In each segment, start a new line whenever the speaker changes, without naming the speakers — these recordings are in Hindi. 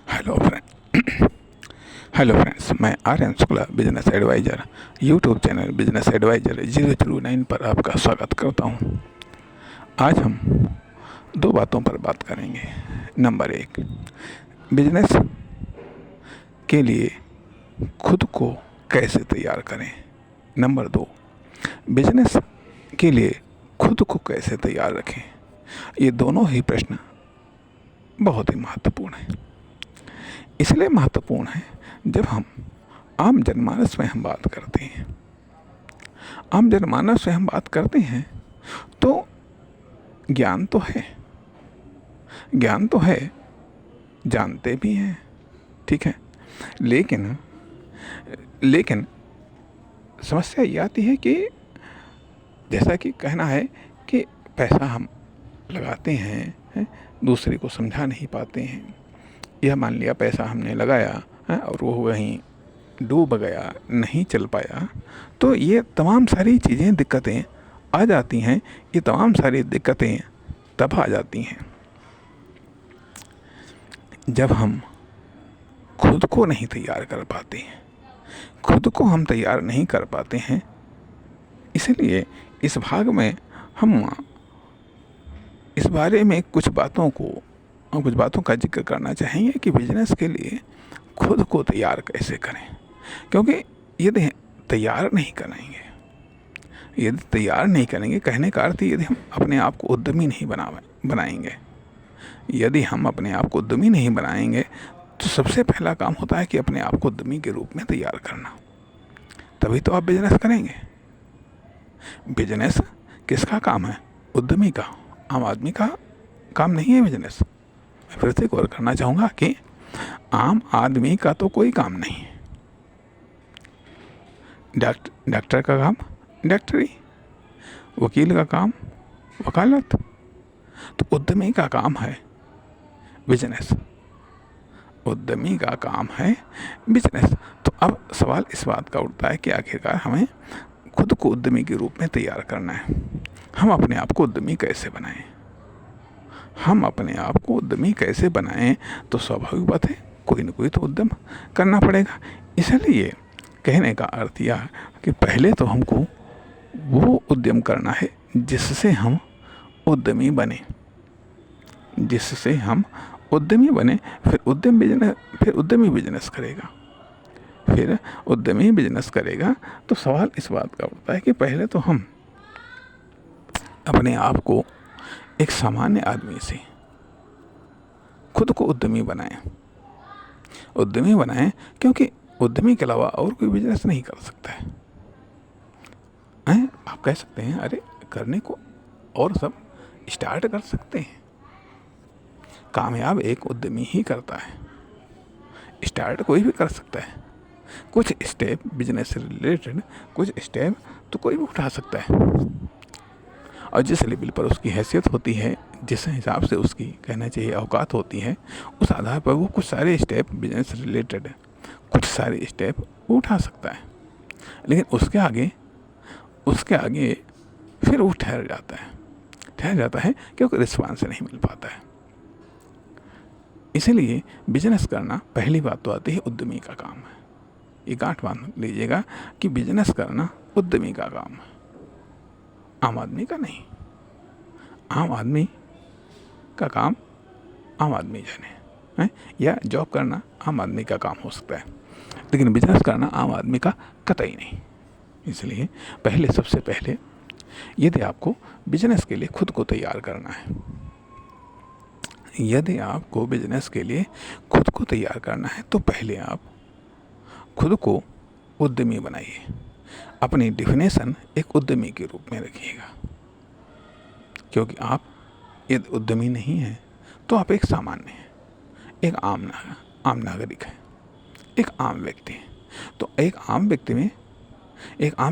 हेलो फ्रेंड हेलो फ्रेंड्स, मैं Aryan Shukla business advisor YouTube channel business advisor 009 पर आपका स्वागत करता हूं। आज हम दो बातों पर बात करेंगे। नंबर 1, बिजनेस के लिए खुद को कैसे तैयार करें। नंबर 2, बिजनेस के लिए खुद को कैसे तैयार रखें। ये दोनों ही प्रश्न बहुत ही महत्वपूर्ण हैं। इसलिए महत्वपूर्ण है जब हम आम जनमानस में हम बात करते हैं। आम जनमानस में हम बात करते हैं तो ज्ञान तो है, जानते भी हैं, ठीक है। लेकिन समस्या ये आती है कि जैसा कि कहना है कि पैसा हम लगाते हैं, दूसरे को समझा नहीं पाते हैं। यह मान लिया पैसा हमने लगाया और वो वहीं डूब गया, नहीं चल पाया, तो ये तमाम सारी चीज़ें दिक्कतें आ जाती हैं। ये तमाम सारी दिक्कतें तब आ जाती हैं जब हम खुद को नहीं तैयार कर पाते हैं, खुद को हम तैयार नहीं कर पाते हैं। इसलिए इस भाग में हम इस बारे में कुछ बातों का जिक्र करना चाहेंगे कि बिजनेस के लिए खुद को तैयार कैसे करें। क्योंकि यदि तैयार नहीं करेंगे, कहने का अर्थ यदि हम अपने आप को उद्यमी नहीं बनाएंगे, यदि हम अपने आप को उद्यमी नहीं बनाएंगे तो सबसे पहला काम होता है कि अपने आप को उद्यमी के रूप में तैयार करना। तभी तो आप बिजनेस करेंगे। बिजनेस किसका काम है? उद्यमी का, आम आदमी का काम नहीं है बिजनेस। मैं फिर से गौर करना चाहूँगा कि आम आदमी का तो कोई काम नहीं है। डॉक्टर का काम डॉक्टरी, वकील का काम वकालत, तो उद्यमी का काम है बिजनेस। उद्यमी का काम है बिजनेस। तो अब सवाल इस बात का उठता है कि आखिरकार हमें खुद को उद्यमी के रूप में तैयार करना है। हम अपने आप को उद्यमी कैसे बनाएं? तो स्वाभाविक बात है, कोई न कोई तो उद्यम करना पड़ेगा। इसलिए कहने का अर्थ यह कि पहले तो हमको वो उद्यम करना है जिससे हम उद्यमी बने, फिर उद्यमी बिजनेस करेगा। तो सवाल इस बात का उठता है कि पहले तो हम अपने आप को एक सामान्य आदमी से खुद को उद्यमी बनाएं, क्योंकि उद्यमी के अलावा और कोई बिजनेस नहीं कर सकता है। आप कह सकते हैं अरे करने को और सब स्टार्ट कर सकते हैं। कामयाब एक उद्यमी ही करता है, स्टार्ट कोई भी कर सकता है। कुछ स्टेप बिजनेस से रिलेटेड, कुछ स्टेप तो कोई भी उठा सकता है। और जिस लेवल पर उसकी हैसियत होती है, जिस हिसाब से उसकी कहना चाहिए औकात होती है, उस आधार पर वो कुछ सारे स्टेप बिजनेस से रिलेटेड कुछ सारे स्टेप वो उठा सकता है। लेकिन उसके आगे फिर वो ठहर जाता है क्योंकि रिस्पांस नहीं मिल पाता है। इसलिए बिजनेस करना, पहली बात तो आती है उद्यमी का काम है। ये गांठ बांध लीजिएगा कि बिजनेस करना उद्यमी का काम है, आम आदमी का नहीं। आम आदमी का काम आम आदमी जाने, या जॉब करना आम आदमी का काम हो सकता है, लेकिन बिजनेस करना आम आदमी का कतई नहीं। इसलिए सबसे पहले यदि आपको बिजनेस के लिए खुद को तैयार करना है, तो पहले आप खुद को उद्यमी बनाइए। अपनी डिफिनेशन एक उद्यमी के रूप में रखिएगा, क्योंकि आप यदि उद्यमी नहीं हैं तो आप एक सामान्य हैं, एक आम नागरिक है, एक आम व्यक्ति है। तो एक आम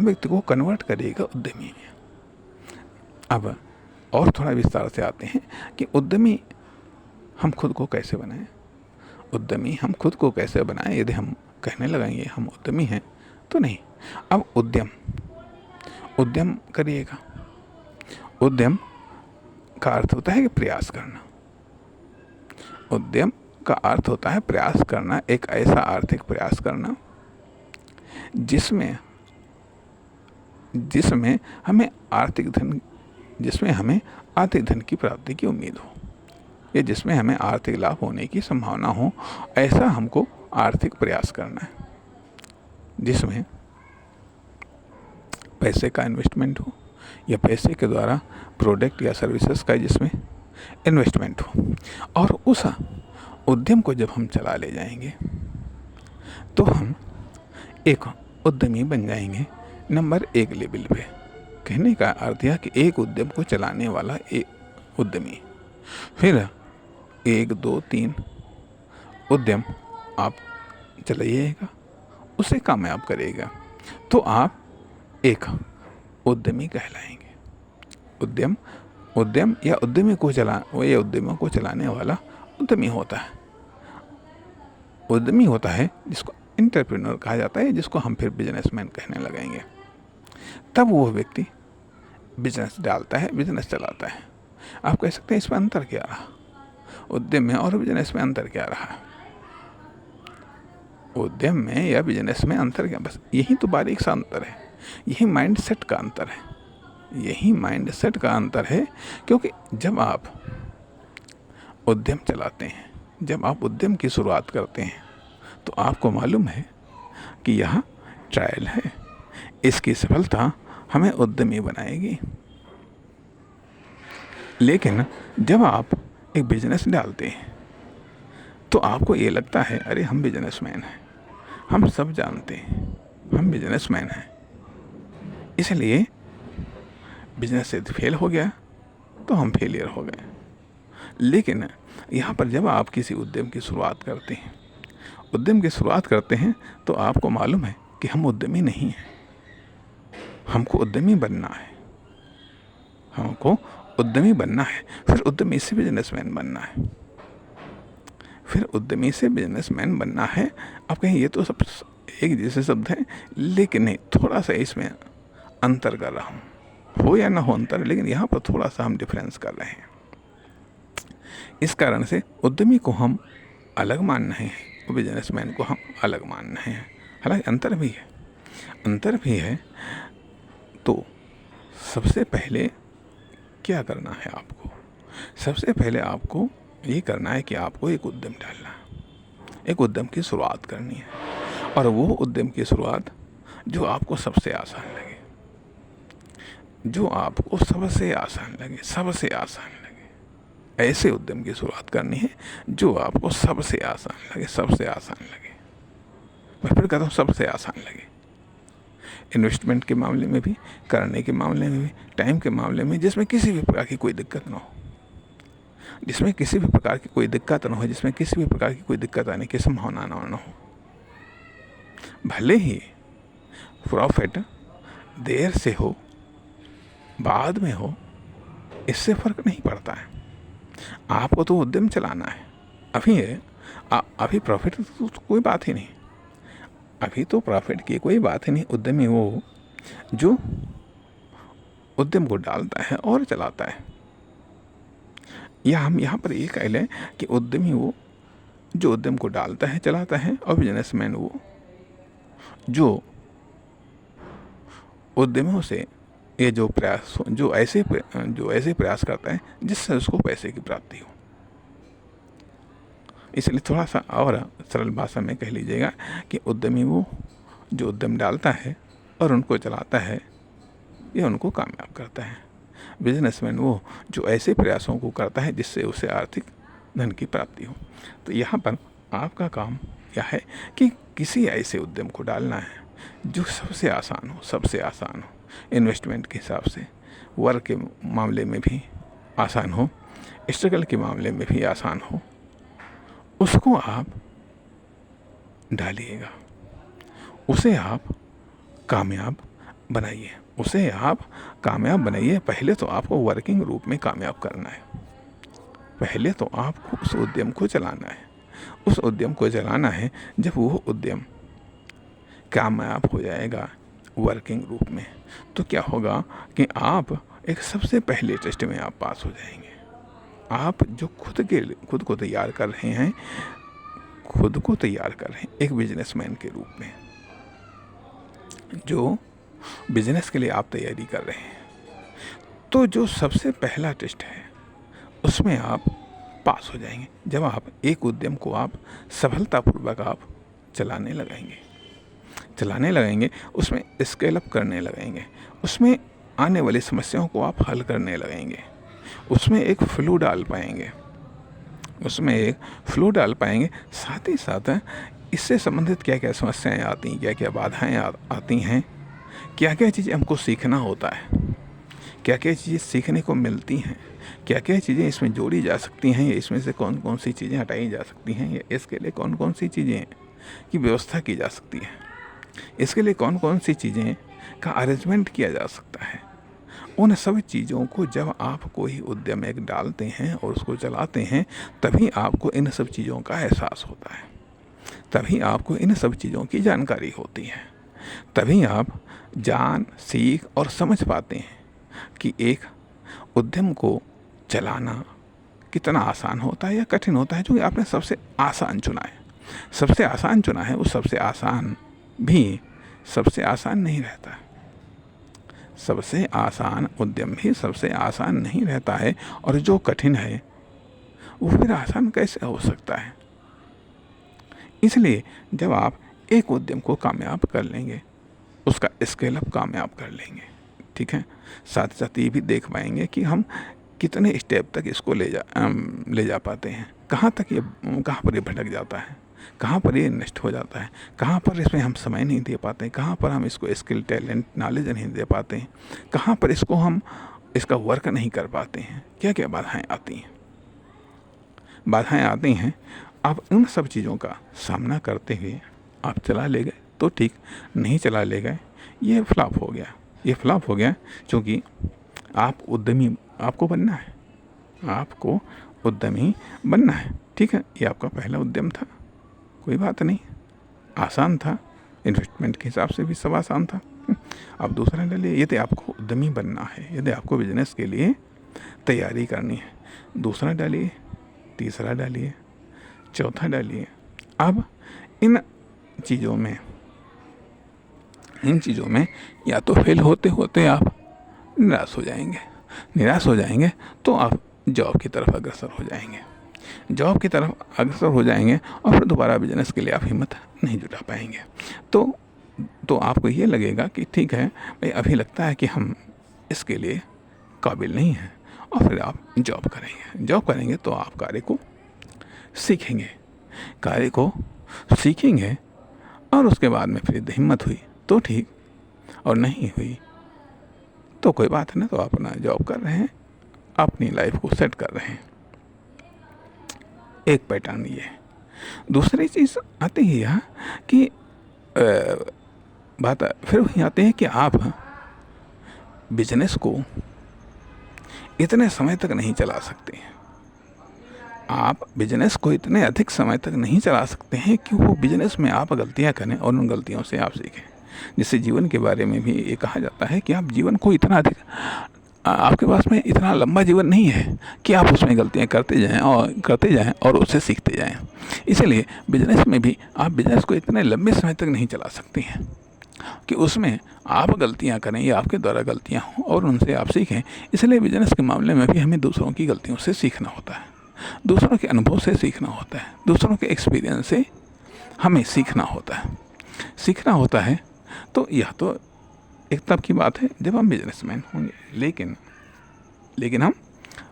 व्यक्ति को कन्वर्ट करिएगा उद्यमी में। अब और थोड़ा विस्तार से आते हैं कि उद्यमी हम खुद को कैसे बनाएं। यदि हम कहने लगेंगे हम उद्यमी हैं तो नहीं। अब उद्यम करिएगा। उद्यम का अर्थ होता है कि प्रयास करना। उद्यम का अर्थ होता है प्रयास करना, एक ऐसा आर्थिक प्रयास करना जिसमें हमें आर्थिक धन की प्राप्ति की उम्मीद हो, या जिसमें हमें आर्थिक लाभ होने की संभावना हो, ऐसा हमको आर्थिक प्रयास करना है। जिसमें पैसे का इन्वेस्टमेंट हो, या पैसे के द्वारा प्रोडक्ट या सर्विसेज का जिसमें इन्वेस्टमेंट हो, और उस उद्यम को जब हम चला ले जाएंगे तो हम एक उद्यमी बन जाएंगे नंबर 1 लेवल पे। कहने का अर्थ यह कि एक उद्यम को चलाने वाला एक उद्यमी, फिर 1, 2, 3 उद्यम आप चलाइएगा, उसे कामयाब करेगा तो आप एक उद्यमी कहलाएंगे। उद्यम या उद्यमियों को चलाने वाला उद्यमी होता है। उद्यमी होता है जिसको एंटरप्रेन्योर कहा जाता है, जिसको हम फिर बिजनेसमैन कहने लगेंगे। तब वो व्यक्ति बिजनेस डालता है, बिजनेस चलाता है। आप कह सकते हैं इसमें अंतर क्या रहा, उद्यम में और बिजनेस में अंतर क्या रहा? उद्यम में या बिजनेस में अंतर क्या? बस यही तो बारीक सा अंतर है, यही माइंडसेट का अंतर है, यही माइंडसेट का अंतर है। क्योंकि जब आप उद्यम चलाते हैं, जब आप उद्यम की शुरुआत करते हैं, तो आपको मालूम है कि यह ट्रायल है, इसकी सफलता हमें उद्यमी बनाएगी। लेकिन जब आप एक बिजनेस डालते हैं तो आपको ये लगता है अरे हम बिजनेसमैन हैं, हम सब जानते हैं, हम बिजनेसमैन हैं, इसलिए बिजनेस से फेल हो गया तो हम फेलियर हो गए। लेकिन यहाँ पर जब आप किसी उद्यम की शुरुआत करते हैं तो आपको मालूम है कि हम उद्यमी नहीं हैं, हमको उद्यमी बनना है, फिर उद्यमी से बिजनेसमैन बनना है। आप कहें ये तो सब एक जैसे शब्द हैं, लेकिन नहीं, थोड़ा सा इसमें अंतर कर रहा हूँ, हो या ना हो अंतर, लेकिन यहाँ पर थोड़ा सा हम डिफरेंस कर रहे हैं। इस कारण से उद्यमी को हम अलग मान रहे हैं और बिजनेसमैन को हम अलग मान रहे हैं। हालांकि अंतर भी है। तो सबसे पहले क्या करना है आपको? सबसे पहले आपको ये करना है कि आपको एक उद्यम डालना है, एक उद्यम की शुरुआत करनी है, और वो उद्यम की शुरुआत जो आपको सबसे आसान लगे, सबसे आसान लगे, ऐसे उद्यम की शुरुआत करनी है जो आपको सबसे आसान लगे। मैं फिर कहता हूँ सबसे आसान लगे। इन्वेस्टमेंट के मामले में भी, करने के मामले में भी, टाइम के मामले में, जिसमें किसी भी प्रकार की कोई दिक्कत ना हो, जिसमें किसी भी प्रकार की कोई दिक्कत आने की संभावना ना हो। भले ही प्रॉफिट देर से हो, बाद में हो, इससे फर्क नहीं पड़ता है। आपको तो उद्यम चलाना है। अभी प्रॉफिट तो कोई बात ही नहीं, अभी तो प्रॉफिट की कोई बात ही नहीं। उद्यमी वो जो उद्यम को डालता है और चलाता है। या हम यहाँ पर ये कह लें कि उद्यमी वो जो उद्यम को डालता है, चलाता है, और बिजनेसमैन वो जो उद्यमियों से ये जो ऐसे प्रयास करता है जिससे उसको पैसे की प्राप्ति हो। इसलिए थोड़ा सा और सरल भाषा में कह लीजिएगा कि उद्यमी वो जो उद्यम डालता है और उनको चलाता है, ये उनको कामयाब करता है। बिजनेसमैन वो जो ऐसे प्रयासों को करता है जिससे उसे आर्थिक धन की प्राप्ति हो। तो यहाँ पर आपका काम यह है कि किसी ऐसे उद्यम को डालना है जो सबसे आसान हो, इन्वेस्टमेंट के हिसाब से, वर्क के मामले में भी आसान हो, स्ट्रगल के मामले में भी आसान हो, उसको आप डालिएगा, उसे आप कामयाब बनाइए, पहले तो आपको वर्किंग रूप में कामयाब करना है, पहले तो आपको उस उद्यम को चलाना है। जब वो उद्यम कामयाब हो जाएगा वर्किंग रूप में, तो क्या होगा कि आप एक सबसे पहले टेस्ट में आप पास हो जाएंगे। आप जो खुद को तैयार कर रहे हैं खुद को तैयार कर रहे हैं एक बिजनेसमैन के रूप में। जो बिजनेस के लिए आप तैयारी कर रहे हैं, तो जो सबसे पहला टेस्ट है उसमें आप पास हो जाएंगे जब आप एक उद्यम को आप सफलतापूर्वक आप चलाने लगेंगे, उसमें स्केल अप करने लगेंगे, उसमें आने वाली समस्याओं को आप हल करने लगेंगे, उसमें एक फ्लो डाल पाएंगे, साथ ही साथ इससे संबंधित क्या क्या समस्याएं आती हैं, क्या क्या बाधाएं आती हैं, क्या क्या चीज़ें हमको सीखना होता है, क्या क्या चीज़ें सीखने को मिलती हैं, क्या क्या चीज़ें इसमें जोड़ी जा सकती हैं, या इसमें से कौन कौन सी चीज़ें हटाई जा सकती हैं, या इसके लिए कौन कौन सी चीज़ें की व्यवस्था की जा सकती है, इसके लिए कौन कौन सी चीज़ें का अरेंजमेंट किया जा सकता है। उन सब चीज़ों को जब आप कोई उद्यम एक डालते हैं और उसको चलाते हैं, तभी आपको इन सब चीज़ों का एहसास होता है, तभी आपको इन सब चीज़ों की जानकारी होती है, तभी आप जान, सीख और समझ पाते हैं कि एक उद्यम को चलाना कितना आसान होता है या कठिन होता है। जो कि आपने सबसे आसान चुना है, वो सबसे आसान भी सबसे आसान नहीं रहता है। सबसे आसान उद्यम भी सबसे आसान नहीं रहता है, और जो कठिन है वो फिर आसान कैसे हो सकता है। इसलिए जब आप एक उद्यम को कामयाब कर लेंगे, उसका स्केल अप कामयाब कर लेंगे, ठीक है, साथ साथ ये भी देख पाएंगे कि हम कितने स्टेप तक इसको ले जा पाते हैं, कहाँ पर ये भटक जाता है, कहाँ पर ये नष्ट हो जाता है, कहाँ पर इसमें हम समय नहीं दे पाते हैं, कहाँ पर हम इसको स्किल, टैलेंट, नॉलेज नहीं दे पाते हैं, कहाँ पर इसका वर्क नहीं कर पाते हैं, क्या क्या बाधाएं आती हैं। आप उन सब चीज़ों का सामना करते हुए आप चला ले गए तो ठीक, नहीं चला ले गए ये फ्लॉप हो गया, क्योंकि आपको उद्यमी बनना है, ठीक है। ये आपका पहला उद्यम था, कोई बात नहीं, आसान था, इन्वेस्टमेंट के हिसाब से भी सब आसान था। अब दूसरा डालिए, यदि आपको उद्यमी बनना है, यदि आपको बिजनेस के लिए तैयारी करनी है, दूसरा डालिए, तीसरा डालिए, चौथा डालिए। अब इन चीज़ों में या तो फेल होते होते आप निराश हो जाएंगे, तो आप जॉब की तरफ अग्रसर हो जाएंगे, और फिर दोबारा बिजनेस के लिए आप हिम्मत नहीं जुटा पाएंगे। तो आपको ये लगेगा कि ठीक है भाई, अभी लगता है कि हम इसके लिए काबिल नहीं हैं, और फिर आप जॉब करेंगे तो आप कार्य को सीखेंगे, और उसके बाद में फिर हिम्मत हुई तो ठीक, और नहीं हुई तो कोई बात नहीं, तो आप अपना जॉब कर रहे हैं, अपनी लाइफ को सेट कर रहे हैं। एक पैटर्न ये है। दूसरी चीज़ आती है यहाँ कि बात फिर वही आती है कि आप बिजनेस को इतने समय तक नहीं चला सकते हैं, आप बिजनेस को इतने अधिक समय तक नहीं चला सकते हैं कि वो बिजनेस में आप गलतियां करें और उन गलतियों से आप सीखें। जिससे जीवन के बारे में भी ये कहा जाता है कि आप जीवन को इतना अधिक, आपके पास में इतना लंबा जीवन नहीं है कि आप उसमें गलतियां करते जाएं और उससे सीखते जाएं। इसलिए बिजनेस में भी आप बिजनेस को इतने लंबे समय तक नहीं चला सकते हैं कि उसमें आप गलतियां करें या आपके द्वारा गलतियां हों और उनसे आप सीखें। इसलिए बिजनेस के मामले में भी हमें दूसरों की गलतियों से सीखना होता है, दूसरों के अनुभव से सीखना होता है, दूसरों के एक्सपीरियंस से हमें सीखना होता है। तो यह तो एक तब की बात है जब हम बिजनेसमैन होंगे, लेकिन हम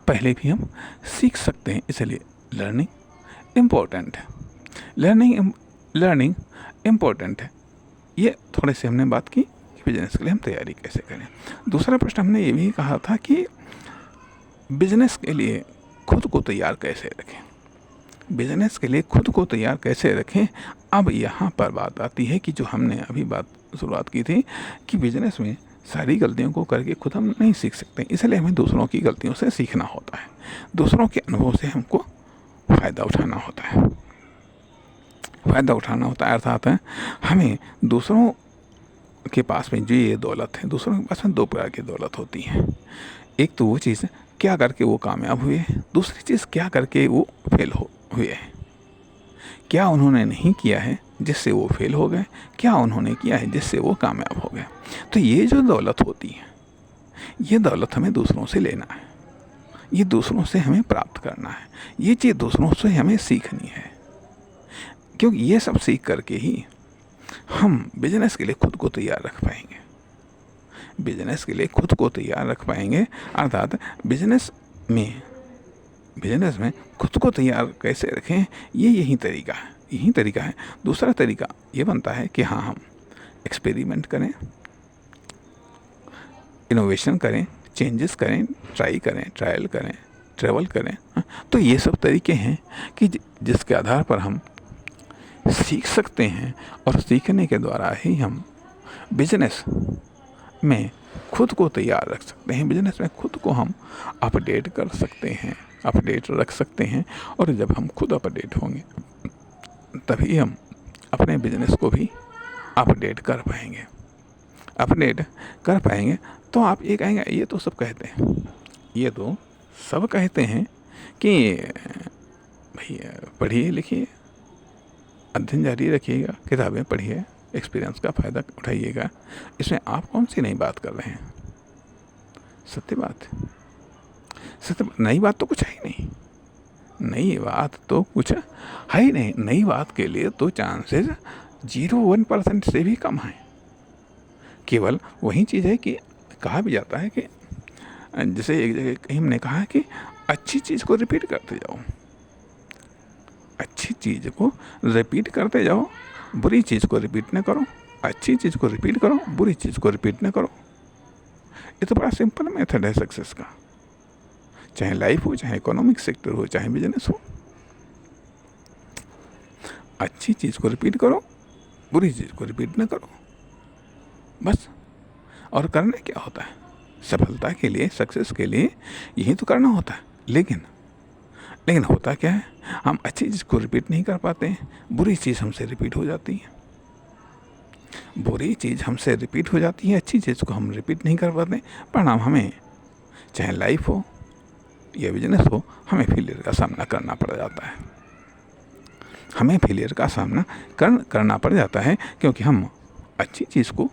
पहले भी हम सीख सकते हैं। इसलिए लर्निंग इम्पोर्टेंट है। ये थोड़े से हमने बात की कि बिजनेस के लिए हम तैयारी कैसे करें। दूसरा प्रश्न हमने ये भी कहा था कि बिजनेस के लिए खुद को तैयार कैसे रखें। अब यहाँ पर बात आती है कि जो हमने अभी बात शुरुआत की थी कि बिजनेस में सारी गलतियों को करके खुद हम नहीं सीख सकते, इसलिए हमें दूसरों की गलतियों से सीखना होता है, दूसरों के अनुभव से हमको फ़ायदा उठाना होता है। अर्थात हमें दूसरों के पास में जो ये दौलत है, दूसरों के पास में दो प्रकार की दौलत होती है। एक तो वो चीज़ क्या करके वो कामयाब हुए, दूसरी चीज़ क्या करके वो फेल हुए हैं। क्या उन्होंने नहीं किया है जिससे वो फेल हो गए, क्या उन्होंने किया है जिससे वो कामयाब हो गए। तो ये जो दौलत होती है, ये दौलत हमें दूसरों से लेना है, ये दूसरों से हमें प्राप्त करना है, ये चीज़ दूसरों से हमें सीखनी है, क्योंकि ये सब सीख करके ही हम बिजनेस के लिए खुद को तैयार रख पाएंगे। बिजनेस के लिए खुद को तैयार रख पाएंगे, अर्थात बिजनेस में खुद को तैयार कैसे रखें, यही तरीका है। दूसरा तरीका ये बनता है कि हाँ, हम एक्सपेरिमेंट करें, इनोवेशन करें, चेंजेस करें, ट्रायल करें, ट्रैवल करें। तो ये सब तरीके हैं कि जिसके आधार पर हम सीख सकते हैं, और सीखने के द्वारा ही हम बिजनेस में खुद को तैयार रख सकते हैं, बिजनेस में खुद को हम अपडेट कर सकते हैं, अपडेट रख सकते हैं। और जब हम खुद अपडेट होंगे तभी हम अपने बिजनेस को भी अपडेट कर पाएंगे। तो आप ये कहेंगे, ये तो सब कहते हैं कि भाई पढ़िए लिखिए, अध्ययन जारी रखिएगा, किताबें पढ़िए, एक्सपीरियंस का फ़ायदा उठाइएगा। इसमें आप कौन सी नई बात कर रहे हैं? सत्य बात, नई बात तो कुछ है ही नहीं। नई बात के लिए तो चांसेस 0.1% से भी कम है। केवल वही चीज़ है कि कहा भी जाता है कि जैसे एक जगह कहीं हमने कहा है कि अच्छी चीज़ को रिपीट करते जाओ, बुरी चीज़ को रिपीट न करो। अच्छी चीज़ को रिपीट करो, बुरी चीज़ को रिपीट न करो। ये तो बड़ा सिंपल मेथड है सक्सेस का, चाहे लाइफ हो, चाहे इकोनॉमिक सेक्टर हो, चाहे बिजनेस हो। अच्छी चीज़ को रिपीट करो, बुरी चीज़ को रिपीट न करो, बस। और करना क्या होता है? सफलता के लिए, सक्सेस के लिए यही तो करना होता है। लेकिन होता क्या है, हम अच्छी चीज़ को रिपीट नहीं कर पाते हैं, बुरी चीज़ हमसे रिपीट हो जाती है। अच्छी चीज़ को हम रिपीट नहीं कर पाते, परिणाम हमें, चाहे लाइफ हो या बिजनेस हो, हमें फेलियर का सामना करना पड़ जाता है। क्योंकि हम अच्छी चीज़ को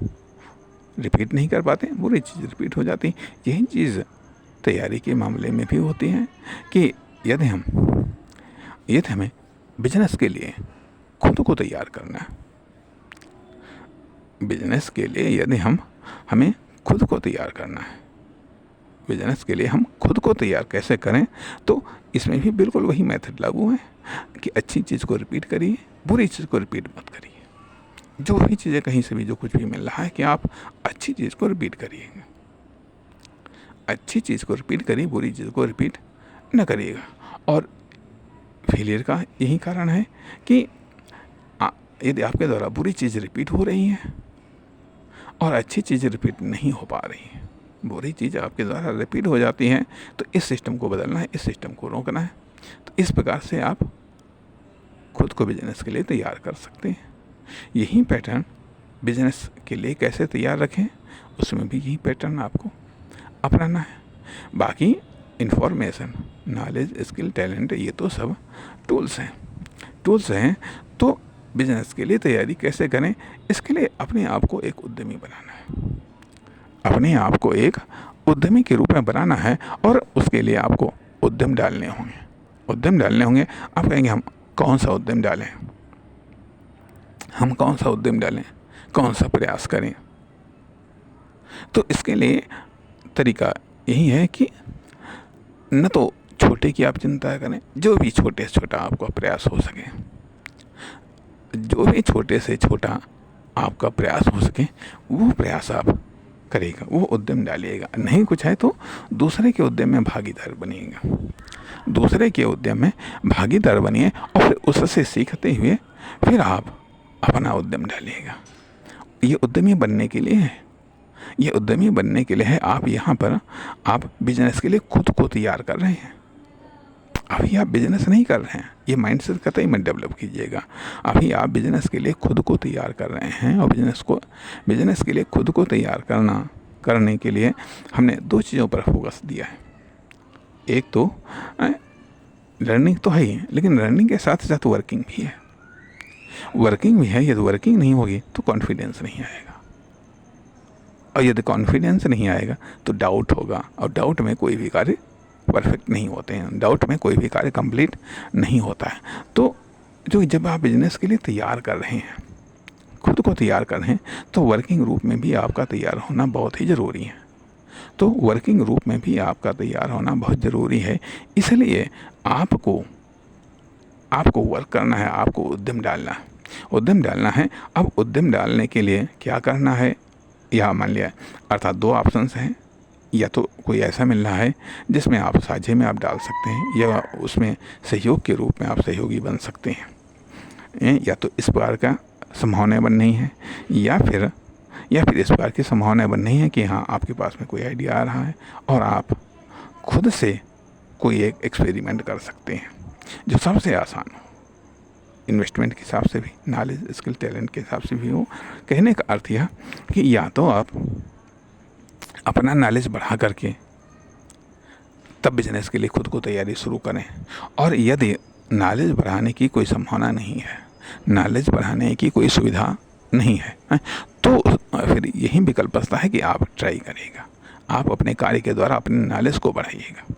रिपीट नहीं कर पाते, बुरी चीज़ रिपीट हो जाती। यही चीज़ तैयारी के मामले में भी होती है कि यदि हमें बिजनेस के लिए खुद को तैयार करना है, बिजनेस के लिए यदि हमें खुद को तैयार करना है, बिजनेस के लिए हम खुद को तैयार कैसे करें, तो इसमें भी बिल्कुल वही मेथड लागू है कि अच्छी चीज़ को रिपीट करिए, बुरी चीज़ को रिपीट मत करिए। जो भी चीज़ें कहीं से भी जो कुछ भी मिल रहा है कि आप अच्छी चीज़ को रिपीट करिएगा, अच्छी चीज़ को रिपीट करिए, बुरी चीज़ को रिपीट न करिएगा। और फेलियर का यही कारण है कि यदि आपके द्वारा बुरी चीज़ रिपीट हो रही है और अच्छी चीज़ रिपीट नहीं हो पा रही है, बुरी चीज़ आपके द्वारा रिपीट हो जाती है, तो इस सिस्टम को बदलना है, इस सिस्टम को रोकना है। तो इस प्रकार से आप खुद को बिजनेस के लिए तैयार कर सकते हैं। यही पैटर्न बिजनेस के लिए कैसे तैयार रखें, उसमें भी यही पैटर्न आपको अपनाना है। बाकी इंफॉर्मेशन, नॉलेज, स्किल, टैलेंट, ये तो सब टूल्स हैं। तो बिजनेस के लिए तैयारी कैसे करें, इसके लिए अपने आप को एक उद्यमी बनाना है, अपने आप को एक उद्यमी के रूप में बनाना है। और उसके लिए आपको उद्यम डालने होंगे। आप कहेंगे हम कौन सा उद्यम डालें, कौन सा प्रयास करें। तो इसके लिए तरीका यही है कि न तो छोटे की आप चिंता करें, जो भी छोटे से छोटा आपका प्रयास हो सके, जो भी छोटे से छोटा आपका प्रयास हो सके, वो प्रयास आप करेगा, वो उद्यम डालिएगा। नहीं कुछ है तो दूसरे के उद्यम में भागीदार बनिए, और फिर उससे सीखते हुए फिर आप अपना उद्यम डालिएगा। ये उद्यमी बनने के लिए है। आप यहाँ पर आप बिजनेस के लिए खुद को तैयार कर रहे हैं। अभी आप बिजनेस नहीं कर रहे हैं, ये माइंडसेट कतई मत डेवलप कीजिएगा। अभी आप बिजनेस के लिए खुद को तैयार कर रहे हैं, और बिजनेस के लिए खुद को तैयार करने के लिए हमने 2 चीज़ों पर फोकस दिया है। एक तो लर्निंग तो है ही, लेकिन लर्निंग के साथ साथ वर्किंग भी है। वर्किंग भी है, यदि वर्किंग नहीं होगी तो कॉन्फिडेंस नहीं आएगा, और यदि कॉन्फिडेंस नहीं आएगा तो डाउट होगा, और डाउट में कोई भी कार्य परफेक्ट नहीं होते हैं, डाउट में कोई भी कार्य कंप्लीट नहीं होता है। तो जो जब आप बिजनेस के लिए तैयार कर रहे हैं, खुद को तैयार कर रहे हैं, तो वर्किंग रूप में भी आपका तैयार होना बहुत ही ज़रूरी है। तो वर्किंग रूप में भी आपका तैयार होना बहुत ज़रूरी है। इसलिए आपको वर्क करना है, आपको उद्यम डालना है। अब उद्यम डालने के लिए क्या करना है, यह मान लिया, अर्थात दो ऑप्शंस हैं। या तो कोई ऐसा मिल रहा है जिसमें आप साझे में आप डाल सकते हैं, या उसमें सहयोग के रूप में आप सहयोगी बन सकते हैं। या तो इस प्रकार का संभावना बन रही है, या फिर इस प्रकार की संभावना बन रही है कि हाँ, आपके पास में कोई आइडिया आ रहा है और आप खुद से कोई एक एक्सपेरिमेंट कर सकते हैं जो सबसे आसान हो, इन्वेस्टमेंट के हिसाब से भी, नॉलेज, स्किल, टैलेंट के हिसाब से भी हो। कहने का अर्थ यह कि या तो आप अपना नॉलेज बढ़ा करके तब बिजनेस के लिए खुद को तैयारी शुरू करें, और यदि नॉलेज बढ़ाने की कोई संभावना नहीं है, नॉलेज बढ़ाने की कोई सुविधा नहीं है, तो फिर यही विकल्प बचता है कि आप ट्राई करिएगा, आप अपने कार्य के द्वारा अपने नॉलेज को बढ़ाइएगा।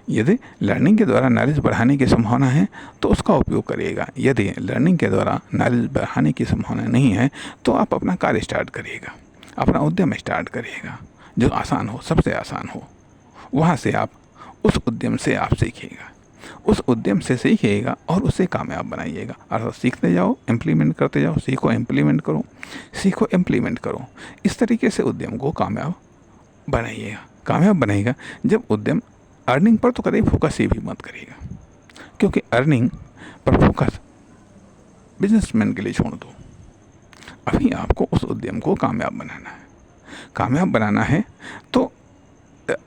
यदि लर्निंग के द्वारा नॉलेज बढ़ाने की संभावना है तो उसका उपयोग करिएगा, यदि लर्निंग के द्वारा नॉलेज बढ़ाने की संभावना नहीं है तो आप अपना कार्य स्टार्ट करिएगा, अपना उद्यम स्टार्ट करिएगा, जो आसान हो, सबसे आसान हो। वहाँ से आप उस उद्यम से आप सीखिएगा, उस उद्यम से सीखिएगा और उसे कामयाब बनाइएगा। अर्थात सीखते जाओ, इम्प्लीमेंट करते जाओ, सीखो इम्प्लीमेंट करो, सीखो इम्प्लीमेंट करो। इस तरीके से उद्यम को कामयाब बनाइएगा। कामयाब बनेगा जब उद्यम अर्निंग पर तो कभी फोकस ही भी मत करिएगा, क्योंकि अर्निंग पर फोकस बिजनेसमैन के लिए छोड़ दो। अभी आपको उस उद्यम को कामयाब बनाना है। कामयाब बनाना है तो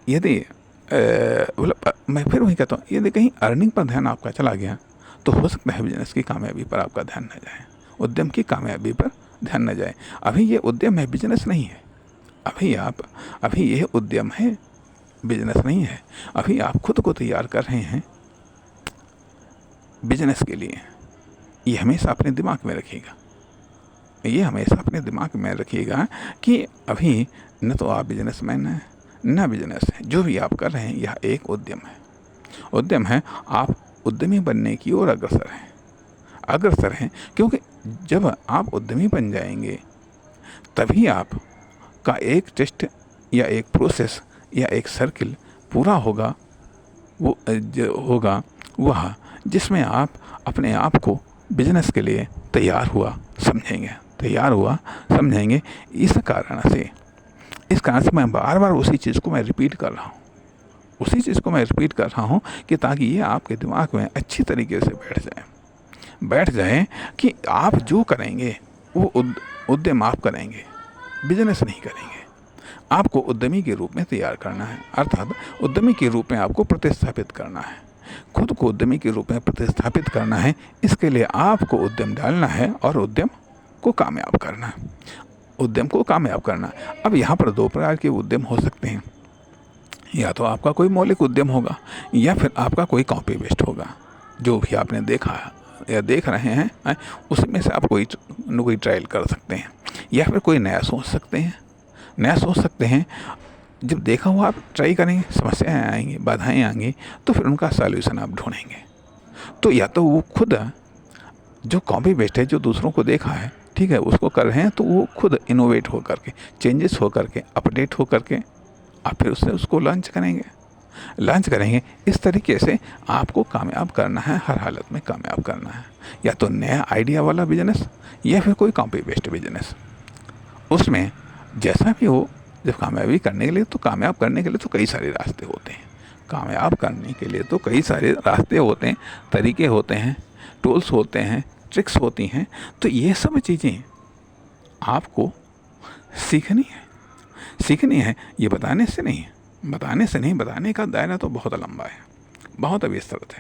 यदि मतलब मैं फिर वही कहता हूँ, यदि कहीं अर्निंग पर ध्यान आपका चला गया तो हो सकता है बिजनेस की कामयाबी पर आपका ध्यान न जाए, उद्यम की कामयाबी पर ध्यान न जाए। अभी ये उद्यम है, बिजनेस नहीं है। अभी यह उद्यम है, बिजनेस नहीं है। अभी आप खुद को तैयार कर रहे हैं बिजनेस के लिए। ये हमेशा अपने दिमाग में रखिएगा, ये हमेशा अपने दिमाग में रखिएगा कि अभी न तो आप बिजनेसमैन हैं न बिजनेस है। जो भी आप कर रहे हैं यह एक उद्यम है। आप उद्यमी बनने की ओर अग्रसर हैं, क्योंकि जब आप उद्यमी बन जाएंगे तभी आप का एक टेस्ट या एक प्रोसेस या एक सर्किल पूरा होगा, वो जो होगा वह जिसमें आप अपने आप को बिजनेस के लिए तैयार हुआ समझेंगे। इस कारण से मैं बार बार उसी चीज़ को मैं रिपीट कर रहा हूँ कि ताकि ये आपके दिमाग में अच्छी तरीके से बैठ जाए कि आप जो करेंगे वो उद्यम आप करेंगे, बिजनेस नहीं करेंगे। आपको उद्यमी के रूप में तैयार करना है, अर्थात उद्यमी के रूप में आपको प्रतिस्थापित करना है, खुद को उद्यमी के रूप में प्रतिस्थापित करना है। इसके लिए आपको उद्यम डालना है और उद्यम को कामयाब करना। अब यहाँ पर दो प्रकार के उद्यम हो सकते हैं, या तो आपका कोई मौलिक उद्यम होगा या फिर आपका कोई कॉपी पेस्ट होगा। जो भी आपने देखा या देख रहे हैं उसमें से आप कोई ट्रायल कर सकते हैं, या फिर कोई नया सोच सकते हैं। जब देखा हुआ आप ट्राई करेंगे, समस्याएं आएंगी, बाधाएं आएंगी, तो फिर उनका सॉल्यूशन आप ढूंढेंगे। तो या तो वो खुद जो कॉपी पेस्ट है, जो दूसरों को देखा है, ठीक है, उसको कर रहे हैं, तो वो खुद इनोवेट हो करके, चेंजेस हो करके, अपडेट हो करके आप फिर उसको लॉन्च करेंगे। इस तरीके से आपको कामयाब करना है, हर हालत में कामयाब करना है। या तो नया आइडिया वाला बिजनेस या फिर कोई कॉपी पेस्ट बिजनेस, उसमें जैसा भी हो। जब कामयाब करने के लिए तो कई सारे रास्ते होते हैं। कामयाब करने के लिए तो कई सारे रास्ते होते हैं, तरीके होते हैं, टूल्स होते हैं, ट्रिक्स होती हैं। तो ये सब चीज़ें आपको सीखनी है। ये बताने से नहीं, बताने का दायरा तो बहुत लंबा है, बहुत विस्तृत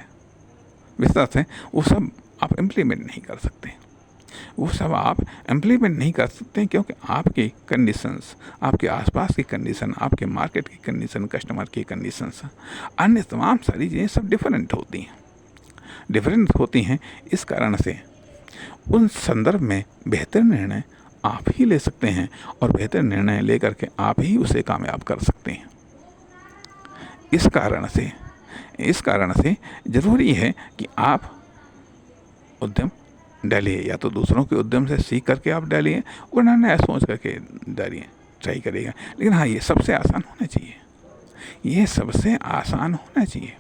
है। वो सब आप इम्प्लीमेंट नहीं कर सकते, क्योंकि आपकी कंडीशंस, आपके आसपास की कंडीशन, आपके मार्केट की कंडीशन, कस्टमर की कंडीशंस, अन्य तमाम सारी चीज़ें सब डिफरेंट होती हैं। इस कारण से उन संदर्भ में बेहतर निर्णय आप ही ले सकते हैं और बेहतर निर्णय लेकर के आप ही उसे कामयाब कर सकते हैं। इस कारण से ज़रूरी है कि आप उद्यम डालिए, या तो दूसरों के उद्यम से सीख करके आप डालिए, वरना नया सोच करके डालिए, ट्राई करिएगा। लेकिन हाँ, ये सबसे आसान होना चाहिए, ये सबसे आसान होना चाहिए,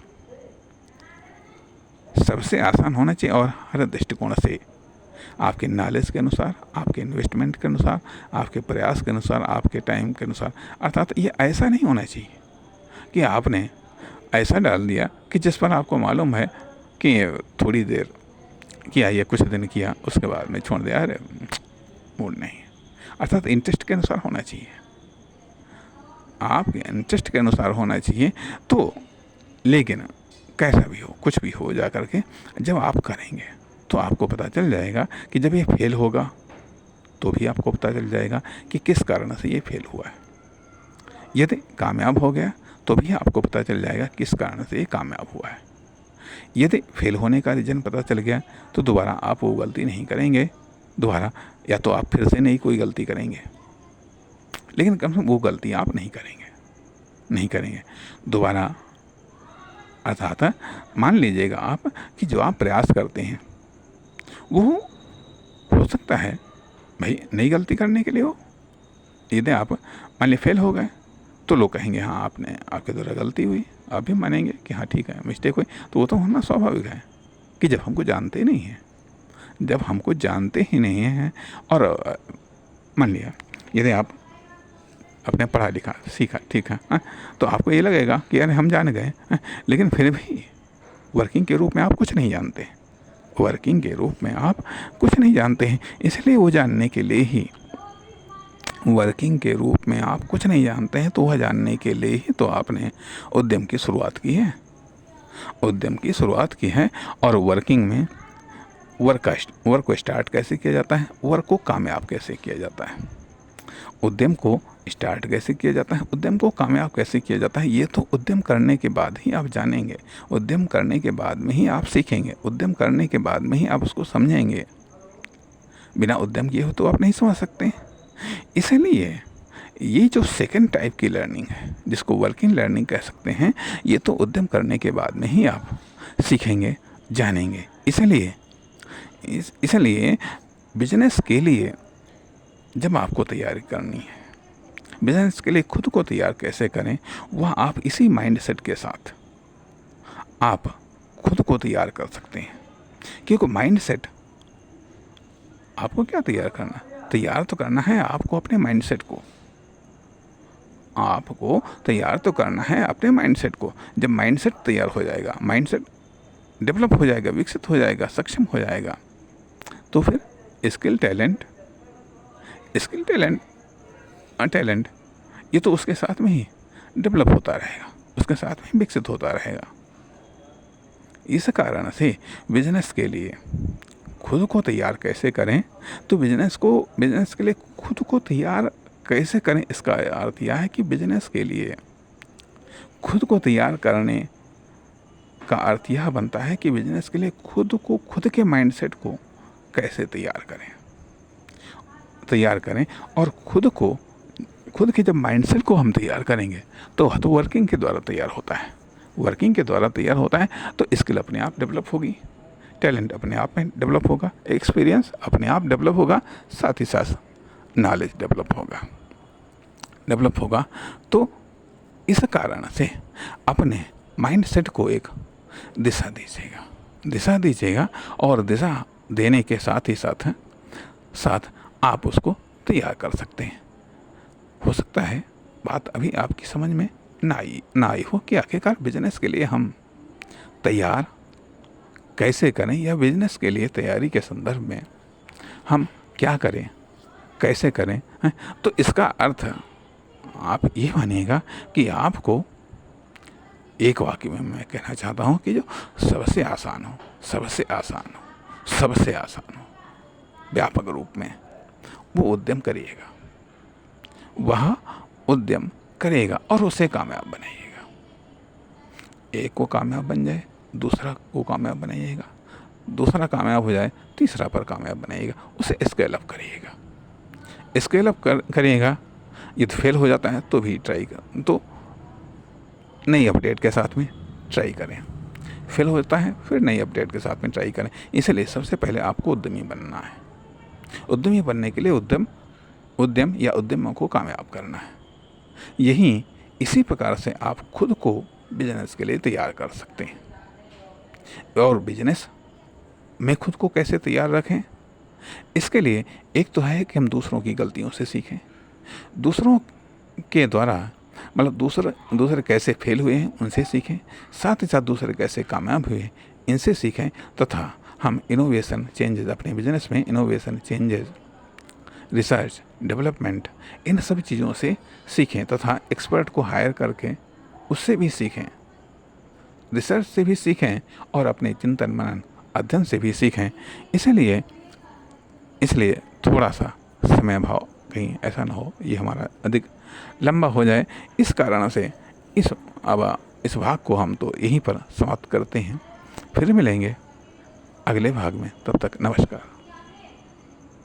सबसे आसान होना चाहिए। और हर दृष्टिकोण से आपके नॉलेज के अनुसार, आपके इन्वेस्टमेंट के अनुसार, आपके प्रयास के अनुसार, आपके टाइम के अनुसार। अर्थात ये ऐसा नहीं होना चाहिए कि आपने ऐसा डाल दिया कि जिस पर आपको मालूम है कि थोड़ी देर किया या कुछ दिन किया, उसके बाद में छोड़ दिया, अरे मूड नहीं। अर्थात इंटरेस्ट के अनुसार होना चाहिए, आपके इंटरेस्ट के अनुसार होना चाहिए। तो लेकिन कैसा भी हो, कुछ भी हो, जा करके जब आप करेंगे तो आपको पता चल जाएगा कि जब ये फेल होगा तो भी आपको पता चल जाएगा कि किस कारण से ये फेल हुआ है। यदि कामयाब हो गया तो भी आपको पता चल जाएगा किस कारण से ये कामयाब हुआ है। यदि फेल होने का रीज़न पता चल गया तो दोबारा आप वो गलती नहीं करेंगे, दोबारा या तो आप फिर से नहीं कोई गलती करेंगे, लेकिन कम से कम वो गलती आप नहीं करेंगे दोबारा। अर्थात मान लीजिएगा आप कि जो आप प्रयास करते हैं वो हो सकता है भाई नई गलती करने के लिए हो। यदि आप मान लीजिए फेल हो गए तो लोग कहेंगे हाँ आपके द्वारा गलती हुई, आप भी मानेंगे कि हाँ ठीक है मिस्टेक हुई। तो वो तो होना स्वाभाविक है कि जब हमको जानते ही नहीं हैं और मान लिया यदि आप अपने पढ़ा लिखा सीखा, ठीक है, तो आपको ये लगेगा कि यार हम जान गए, लेकिन फिर भी वर्किंग के रूप में आप कुछ नहीं जानते, हैं। इसलिए वो जानने के लिए ही वर्किंग के रूप में आप कुछ नहीं जानते हैं, तो वह जानने के लिए ही तो आपने उद्यम की शुरुआत की है। और वर्किंग में वर्क को स्टार्ट कैसे किया जाता है, वर्क को कामयाब कैसे किया जाता है, उद्यम को स्टार्ट कैसे किया जाता है, उद्यम को कामयाब कैसे किया जाता है, ये तो उद्यम करने के बाद ही आप जानेंगे, उद्यम करने के बाद में ही आप सीखेंगे, उद्यम करने के बाद में ही आप उसको समझेंगे। बिना उद्यम किए हो तो आप नहीं समझ सकते। इसलिए ये जो सेकंड टाइप की लर्निंग है, जिसको वर्किंग लर्निंग कह सकते हैं, ये तो उद्यम करने के बाद में ही आप सीखेंगे, जानेंगे। इसलिए बिजनेस के लिए जब आपको तैयारी करनी है, बिजनेस के लिए खुद को तैयार कैसे करें, वह आप इसी माइंडसेट के साथ आप खुद को तैयार कर सकते हैं। क्योंकि माइंडसेट आपको क्या तैयार तो करना है आपको अपने माइंडसेट को, जब माइंडसेट तैयार हो जाएगा, माइंडसेट डेवलप हो जाएगा, विकसित हो जाएगा, सक्षम हो जाएगा, तो फिर स्किल टैलेंट ये तो उसके साथ में ही डेवलप होता रहेगा, उसके साथ में विकसित होता रहेगा। इस कारण से बिजनेस के लिए खुद को तैयार कैसे करें, तो बिजनेस के लिए खुद को तैयार कैसे करें, इसका अर्थ यह है कि बिजनेस के लिए खुद को तैयार करने का अर्थ यह बनता है कि बिजनेस के लिए खुद के माइंडसेट को कैसे तैयार करें। और खुद के जब माइंडसेट को हम तैयार करेंगे तो वर्किंग के द्वारा तैयार होता है, तो स्किल अपने आप डेवलप होगी, टैलेंट अपने आप में डेवलप होगा, एक्सपीरियंस अपने आप डेवलप होगा, साथ ही साथ नॉलेज डेवलप होगा। तो इस कारण से अपने माइंडसेट को एक दिशा दीजिएगा और दिशा देने के साथ ही साथ आप उसको तैयार कर सकते हैं। हो सकता है बात अभी आपकी समझ में ना आई हो कि आखिरकार बिजनेस के लिए हम तैयार कैसे करें, या बिजनेस के लिए तैयारी के संदर्भ में हम क्या करें, कैसे करें। तो इसका अर्थ आप ये मानिएगा कि आपको एक वाक्य में मैं कहना चाहता हूँ कि जो सबसे आसान हो व्यापक रूप में, वो उद्यम करिएगा और उसे कामयाब बनाइएगा। एक को कामयाब बन जाए, दूसरा को कामयाब बनाइएगा, दूसरा कामयाब हो जाए, तीसरा पर कामयाब बनाइएगा, उसे स्केल अप करिएगा। स्केल अप करिएगा। ये तो फेल हो जाता है तो भी ट्राई कर, तो नई अपडेट के साथ में ट्राई करें। फेल होता है फिर नई अपडेट के साथ में ट्राई करें। इसलिए सबसे पहले आपको उद्यमी बनना है। उद्यमी बनने के लिए उद्यम या उद्यमों को कामयाब करना है। इसी प्रकार से आप खुद को बिजनेस के लिए तैयार कर सकते हैं। और बिजनेस में खुद को कैसे तैयार रखें, इसके लिए एक तो है कि हम दूसरों की गलतियों से सीखें, दूसरों के द्वारा मतलब दूसरे कैसे फेल हुए हैं उनसे सीखें, साथ ही साथ दूसरे कैसे कामयाब हुए हैं इनसे सीखें, तथा हम इनोवेशन चेंजेस अपने बिजनेस में इनोवेशन चेंजेस, रिसर्च, डेवलपमेंट, इन सभी चीज़ों से सीखें, तथा एक्सपर्ट को हायर करके उससे भी सीखें, रिसर्च से भी सीखें और अपने चिंतन मनन अध्ययन से भी सीखें। इसलिए थोड़ा सा समय भाव कहीं ऐसा ना हो ये हमारा अधिक लंबा हो जाए। इस कारण से इस भाग को हम तो यहीं पर समाप्त करते हैं। फिर मिलेंगे अगले भाग में, तब तक नमस्कार।